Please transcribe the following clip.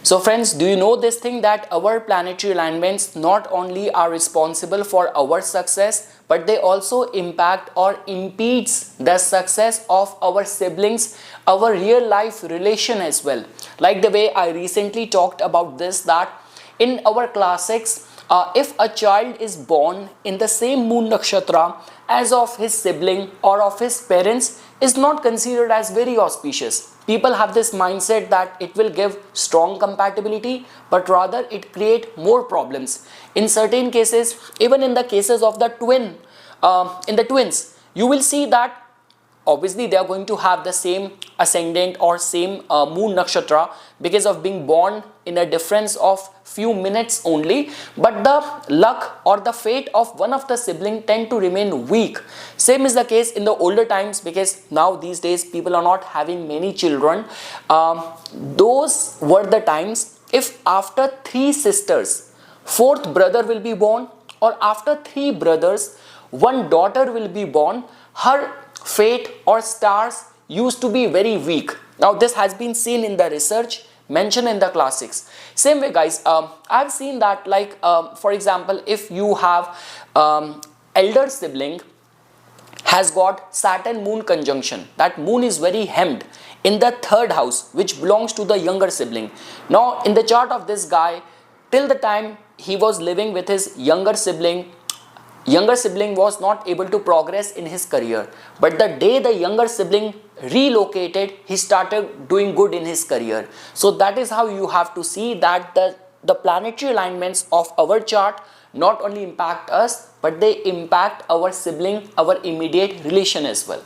So friends, do you know this thing that our planetary alignments not only are responsible for our success, but they also impact or impedes the success of our siblings, our real life relation as well. Like the way I recently talked about this, that in our classics, if a child is born in the same moon nakshatra as of his sibling or of his parents, is not considered as very auspicious. People have this mindset that it will give strong compatibility, but rather it create more problems. In certain cases, even in the cases of the twins, you will see that obviously they are going to have the same ascendant or same moon nakshatra because of being born in a difference of few minutes only, but the luck or the fate of one of the sibling tend to remain weak. Same is the case in the older times, because now these days people are not having many children. Those were the times, if after three sisters fourth brother will be born, or after three brothers one daughter will be born, her fate or stars used to be very weak. Now this has been seen in the research, mentioned in the classics. Same way guys, I've seen that, like for example, if you have elder sibling has got Saturn moon conjunction, that moon is very hemmed in the third house which belongs to the younger sibling. Now in the chart of this guy, till the time he was living with his younger sibling was not able to progress in his career, but the day the younger sibling relocated, he started doing good in his career. So that is how you have to see that the planetary alignments of our chart not only impact us, but they impact our sibling, our immediate relation as well.